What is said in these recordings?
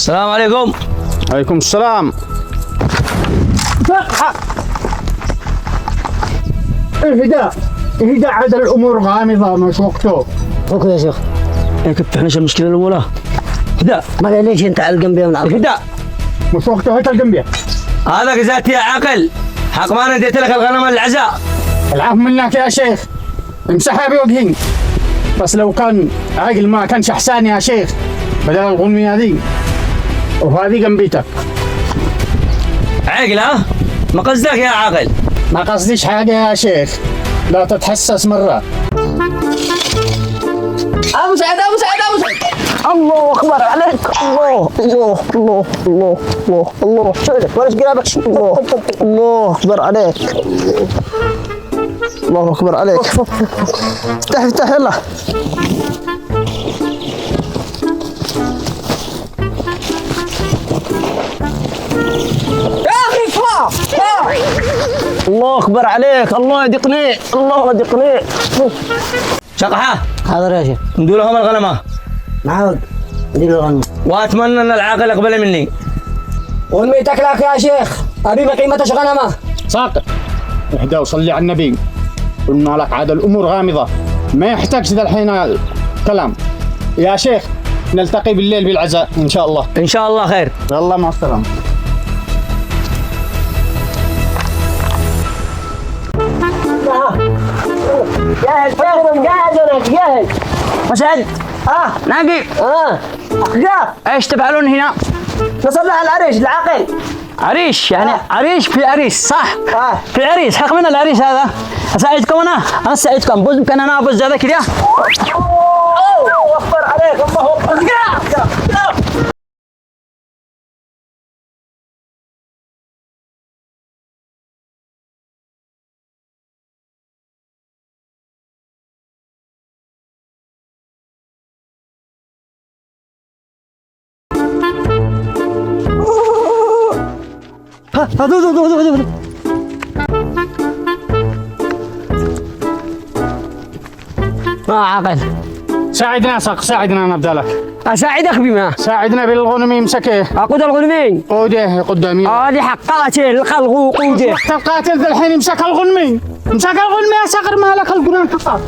السلام عليكم. عليكم السلام. اهداء عاد الامور غامضه مش وقته. اوكي يا شيخ. كيف احنا المشكله الاولى؟ اهداء. ما ليش انت على الجنبيه من عرض؟ اهداء. مش وقته. هات الجنبيه. هذا جزاتي يا عاقل. حق ما نديت لك الغنم العزاء. العفو منك يا شيخ. امسحها بوجهي. بس لو كان عقل ما كانش احسان يا شيخ بدل الغنميه دي. وهذه جنبيتك. عقل ها؟ ما قصدك يا عاقل؟ ما قصديش حاجه يا شيخ. لا تتحسس مره. ابو سعيد ابو سعيد ابو سعيد. الله اكبر عليك. الله الله الله الله الله الله. شوف ورش قرابك. الله اكبر عليك. الله اكبر عليك. افتح افتح يلا. يا اخي الله اكبر عليك. الله يدقني. الله يدقني. شقحه. حاضر يا شيخ. ندوا لهم الغنمه. معود ندير الغنم. واتمنى ان العاقل يقبل مني. ونميتك لك يا شيخ. ابي بقيمة غنمه. ساقط. اهدى وصلي على النبي. قلنا لك عاد الامور غامضه ما يحتاجش ذا الحين كلام. يا شيخ نلتقي بالليل بالعزاء ان شاء الله. ان شاء الله خير. يلا مع السلامه. جاهز جاهز جاهز. مسعد. ناقي. جاء. ايش تفعلون هنا؟ نصلح العريش العاقل. عريش يعني عريش في عريس صح؟ في عريس. حق من العريس هذا. اساعدكم انا اساعدكم. بوز يمكن انا ابوز هذا كذا. الله اكبر عليك. الله اكبر. هذا عاقل. ساعدنا ساعدنا نبدا لك. اساعدك بما؟ ساعدنا بالغنم يمسكه. اقود الغنمين. قوده قدامي. هذه حق قاتل الخلق وقوده. وقت القاتل ذا الحين يمسك الغنمي. امسك الغنمي يا صقر مالك القران فقط.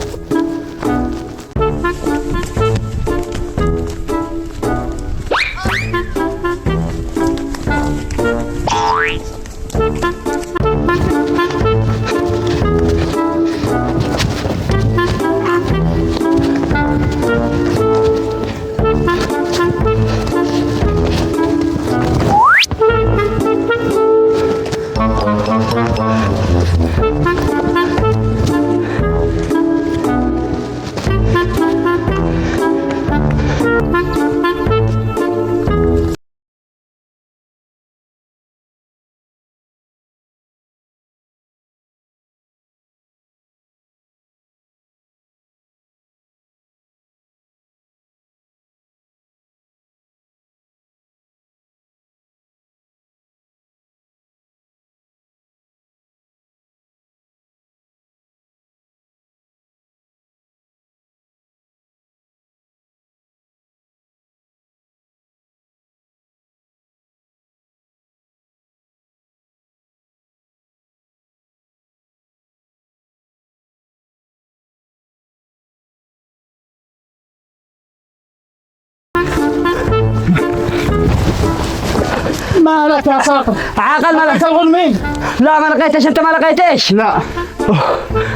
ما لك يا صقر. عاقل ما لك الغنمين. لا ما لقيتش. انت ما لقيتش. لا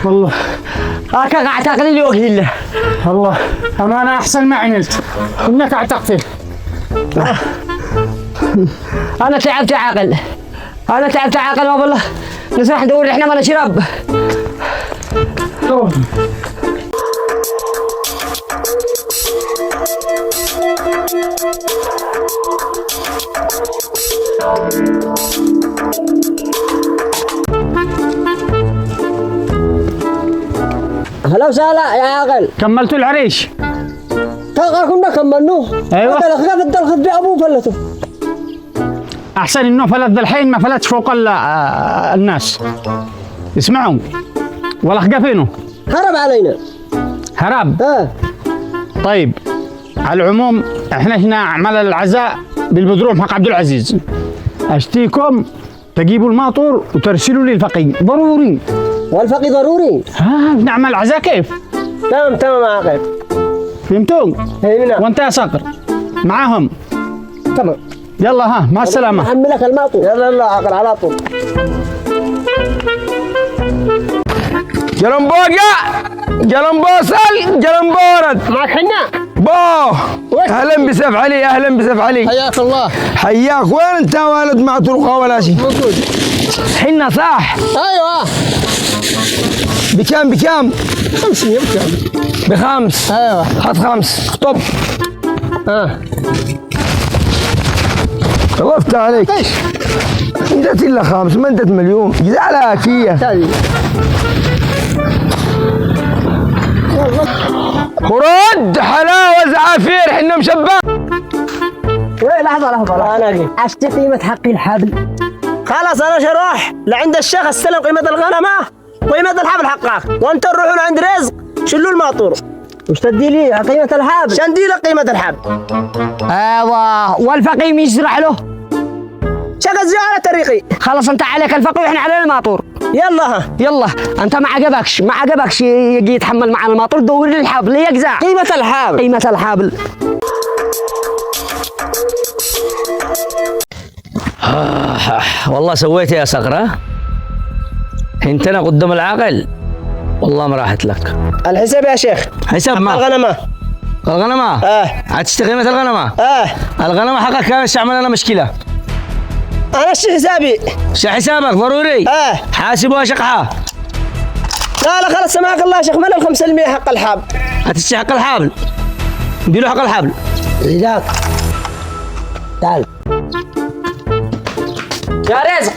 والله هكا قاعد تعقل لي وجه الله. والله أنا أحسن ما عملت. إنك أعتقد. انا تعبت يا عاقل. انا تعبت يا عاقل. ما والله نروح ندور احنا ما شرب. هلا وسهلا يا عاقل. كملتوا العريش؟ كنا كملنوه. أيوة. هذا الخف الدلخف بأبوه فلته. أحسن إنه فلت الحين ما فلتش فوق الناس. اسمعوا ولا خقفينه. هرب علينا. هرب. ها. طيب على العموم احنا هنا عمل العزاء بالبدروم حق عبد العزيز. اشتيكم تجيبوا الماطور وترسلوا لي الفقي ضروري. والفقي ضروري. نعمل عزا كيف؟ تمام عاقل. فهمتوا؟ فهمنا. وانت يا صقر معاهم. تمام. يلا مع السلامة. محملك الماطور. يلا عاقل على طول. جلمبوسل جلمبورد معك حنا؟ بو. اهلا بسيف علي، اهلا بسيف علي. حياك الله. حياك. وين انت والد مع طرقه ولا شيء؟ موجود. حنا صح. ايوه. بكام 500 بكام؟ ب5. ايوه. هات 5. طب طلفت عليك. ايش؟ انت الا 5 ما انت مليون. جزالك فيها. تالي. ورد حلاوه زعافير حنا مشبع. وين لحظة انا اجي. عرفت قيمة حق الحبل؟ خلاص انا اروح لعند الشيخ استلم قيمة الغنمة وقيمة الحبل حقك، وانت روحوا لعند رزق شلوا الماطور. وش تدي لي قيمة الحبل؟ شندي لك قيمة الحبل. ايوه والفقي يشرح له. شغل زيارة طريقي. خلاص انت عليك الفقي واحنا علينا الماطور. يلا انت ما عجبكش يجي يتحمل معنا الماطور. دور لي الحبل يجزع. قيمة الحبل. والله سويت يا صقرة. انت انا قدام العاقل والله ما راحت لك. الحساب يا شيخ. حساب ما الغنمة. هتشتري قيمة الغنمة. الغنمة حقك كانت تعمل لنا مشكلة. انا اشتري حسابي. حسابك ضروري. حاسبها شقحة. لا خلاص سمعك الله يا شيخ. من 5% حق الحبل. هتشتري حق الحبل. اديله حق الحبل. ذاك. تعال يا رزق.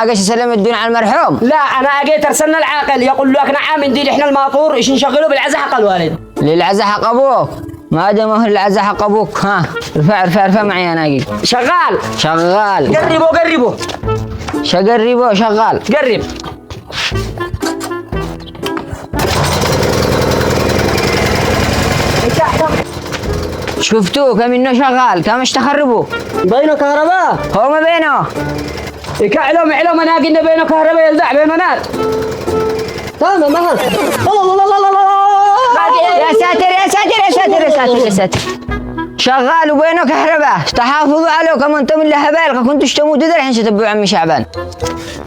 قش سلم الدين على المرحوم. لا انا اجيت ارسلنا العاقل يقول لك نعم ندير احنا الماطور ايش نشغله بالعزا حق الوالد. للعزا حق ابوك. ما دام هو العزا حق ابوك. ارفع معي انا اجي. شغال. قربوا. شغال. قرب. شفتوه كم انه شغال. كم تخربوا بينه كهرباء. هو ما بينه. يكعلوا انا قلنا بينه كهرباء يلدع بينه نار. تمام الله. يا ساتر. شغال وبينه كهرباء. تحافظوا عليه كما انتم اللي هبالك كنتوا تموتوا الحين تتبعوا عمي شعبان.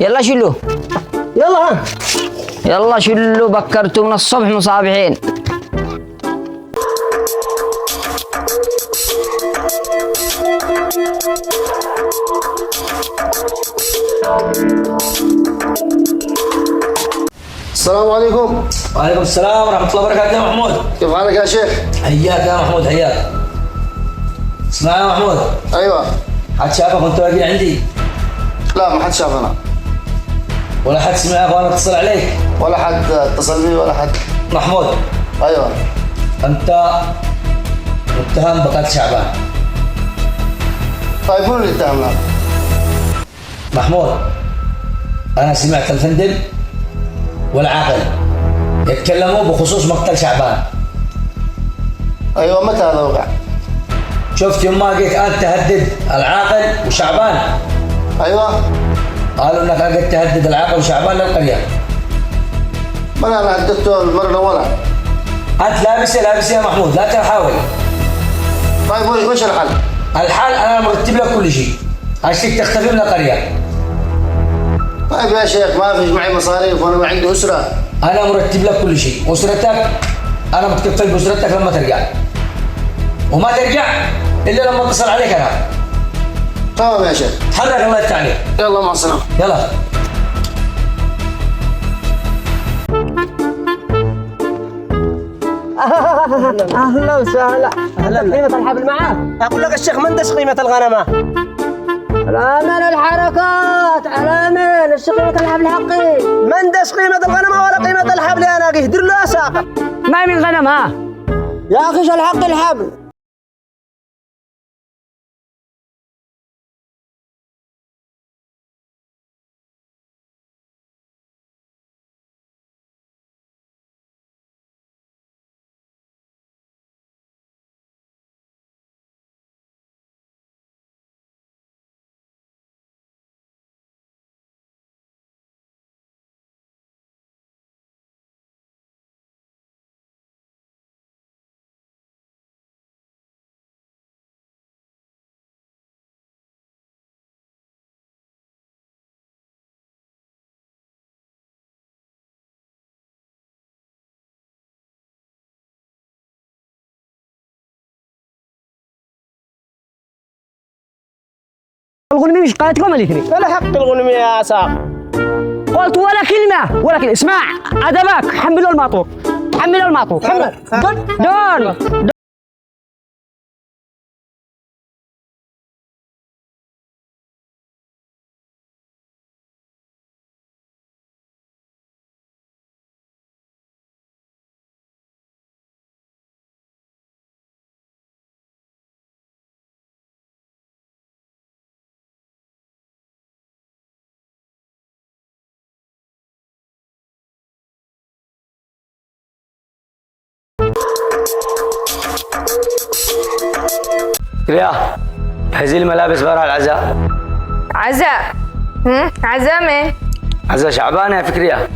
يلا شلوا. يلا شلوا. بكرتوا من الصبح مصابحين. السلام عليكم. وعليكم السلام ورحمة الله وبركاته يا محمود. كيف حالك يا شيخ؟ حياك يا محمود حياك. اسمع يا محمود. ايوه. حد شافك وانت واقف عندي؟ لا ما حد شافنا. ولا حد سمعك وانا اتصل عليك؟ ولا حد اتصل بي ولا حد. محمود. ايوه. انت متهم بقتل شعبان. طيب منو اللي اتهمنا؟ محمود انا سمعت الفندم والعاقل يتكلموا بخصوص مقتل شعبان. ايوه متى هذا وقع؟ شفت يوم ما جيت انت تهدد العاقل وشعبان. ايوه. قالوا انك قاعد تهدد العاقل وشعبان للقريه. ما انا هددته المره الاولى. انت لابس يا محمود لا تحاول. طيب وش الحل؟ الحل انا مرتب لك كل شيء عشان تختفي من القريه. طيب يا شيخ ما فيش معي مصاريف وانا ما عندي اسره. انا مرتب لك كل شيء. اسرتك انا متكفل باسرتك لما ترجع. وما ترجع الا لما اتصل عليك انا. تمام يا شيخ. تحرك الله يفتح عليك. يلا مع السلامه. يلا. اهلا وسهلا. قيمة الحبل معاك. اقول لك الشيخ من دش قيمة الغنمة. على من الحركات. على من قيمة الحبل حقي. من دش قيمة الغنمة ولا قيمة الحبل يا ناقي. دير له يا ساقط. ما من غنم يا اخي شو الحق الحبل. الغنمي مش قايتكم الاثنين. ولا حق الغنم يا عساق. قلت ولا كلمة ولا كلمة. اسمع أدبك، حملوا الماطور، حملوا الماطور. دون فكرية جهزي الملابس برا العزاء. عزاء؟ عزاء مين؟ عزاء شعبان يا فكرية.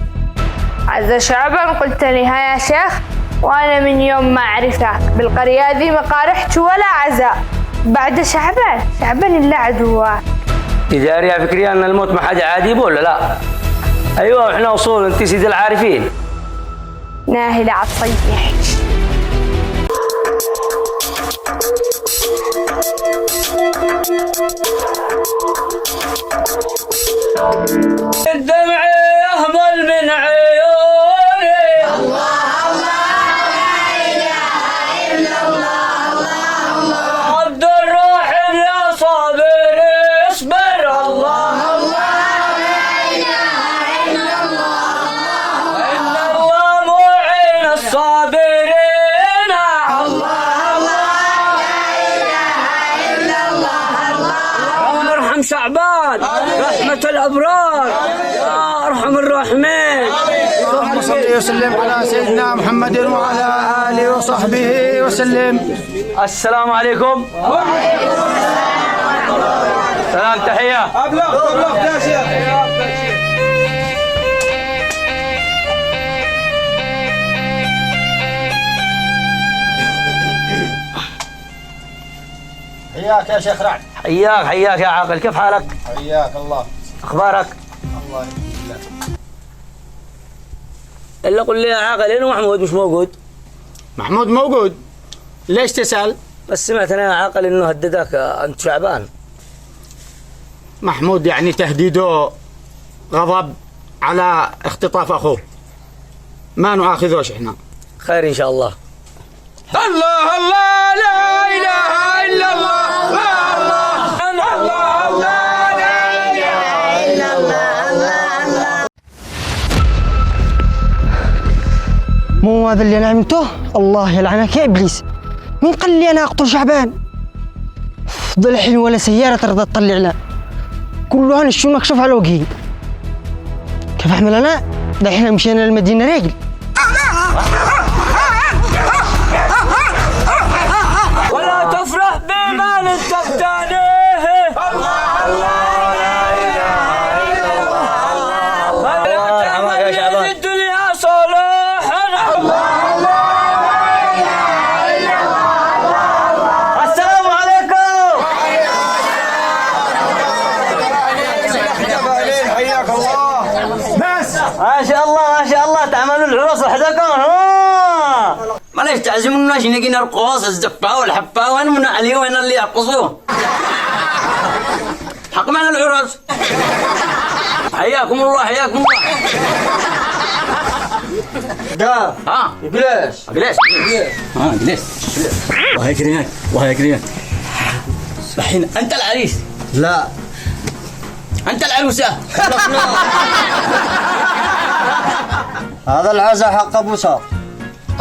عزاء شعبان قلت لي ها يا شيخ، وانا من يوم ما اعرفك بالقرية ذي ما قارحت ولا عزاء بعد شعبان الا عدوات. تداري يا فكرية ان الموت ما حد عادي ولا لا؟ ايوه واحنا اصول، انت سيد العارفين. ناهي لا عتصيح. الدمع يهمل من عيوني. الله الله لا إله إلا الله الله الله. عبد الرحيم يا صابر اصبر. الله الله لا إله إلا الله الله. إن الله معين الصابرين. الله الله لا إله إلا الله الله. ارحم شعبان رحمة الأبرار يا أرحم الراحمين. اللهم صل وسلم على سيدنا محمد وعلى آله وصحبه وسلم. السلام عليكم. سلام تحية. حياك يا شيخ رعد. حياك يا عاقل، كيف حالك؟ حياك الله. أخبارك؟ الله يحفظك. إلا قل لي يا عاقل، إنه محمود مش موجود. محمود موجود. ليش تسأل؟ بس سمعت أنا يا عاقل إنه هددك أنت شعبان. محمود يعني تهديده غضب على اختطاف أخوه، ما نؤاخذوش إحنا. خير إن شاء الله. الله الله لا إله إلا الله. مو هذا اللي انا عملته؟ الله يلعنك يا ابليس. مين قال لي انا اقتل شعبان؟ فضل حين ولا سياره ترضى تطلع له، كلها نشوف مكشوف على وجهي. كيف اعمل انا؟ دحين مشينا للمدينه رجل. ولا تفرح بمال تفتانيه. الله الله لا إله إلا الله الله. لا تعمل في الدنيا صالحا. الله الله لا إله إلا الله. السلام عليكم. حياك الله. بس ما شاء الله تعملوا العروس وحدكم. معليش تعزمونا عشان نجي نرقص الزفة والحفة. وين من علي وين اللي يرقصوا؟ حق معنا العروس. حياكم الله. دا جلس. جلس. وهي كريان. الحين انت العريس. لا انت العروسة. هذا العزاء حق ابو صقر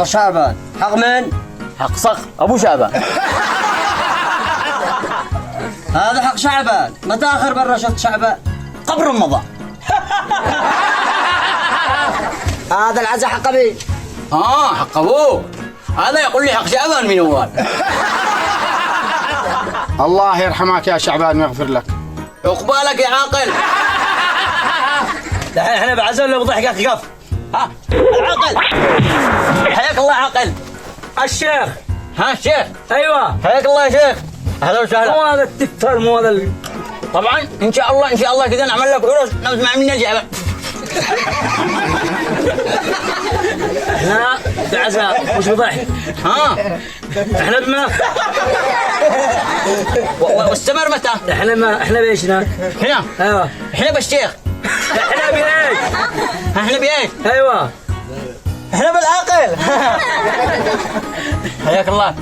شعبان. حق من؟ حق صقر ابو شعبان. هذا حق شعبان. متى اخر مره شفت شعبان؟ قبل رمضان. هذا العزاء حق ابي. حق ابوك. هذا يقول لي حق شعبان من اول. الله يرحمك يا شعبان ويغفر لك. عقبالك يا عاقل. دحين احنا بعزل لو ضحكك قف. العاقل. حياك الله عاقل. الشيخ. الشيخ. ايوه حياك الله يا شيخ. اهلا وسهلا. مو هذا التفتر، مو هذا طبعا ان شاء الله كذا نعمل لك عرس نسمع مني احنا بعزاء مش بضحك. ها احنا بما واستمر متى؟ احنا بيشنا هنا. ايوه احنا بالشيخ. احنا بايش؟ احنا بايش؟ ايوه احنا بالعقل. حياك الله.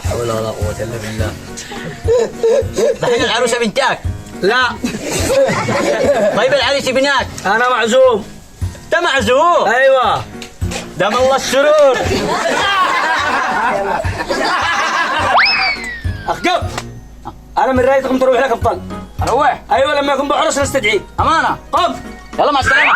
حول ولا قوة الا بالله. دحين العروسة بنتك؟ لا. طيب العريس بنات؟ انا معزوم. انت معزوم؟ ايوه. دام الله السرور. اخقف. انا من رايتكم تروح لك ابطال. اروح؟ ايوه لما يكون بعرس نستدعيك. امانه. قم. يلا مع السلامه.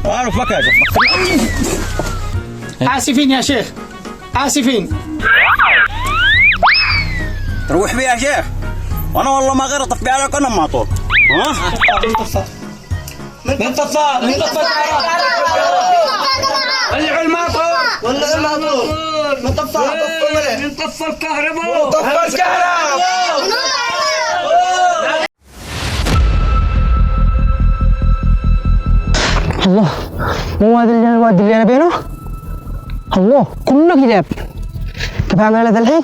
اعرف لك يا شيخ. آسفين يا شيخ، آسفين. تروح بي يا شيخ. وانا والله ما غير اطفي عليك انا معطوك. ها؟ من طفى ولعوا الماطور من طفى الكهرباء الله، مو هذا الواد اللي انا بينه؟ الله كله كذاب. كيف اعمل هذا الحين؟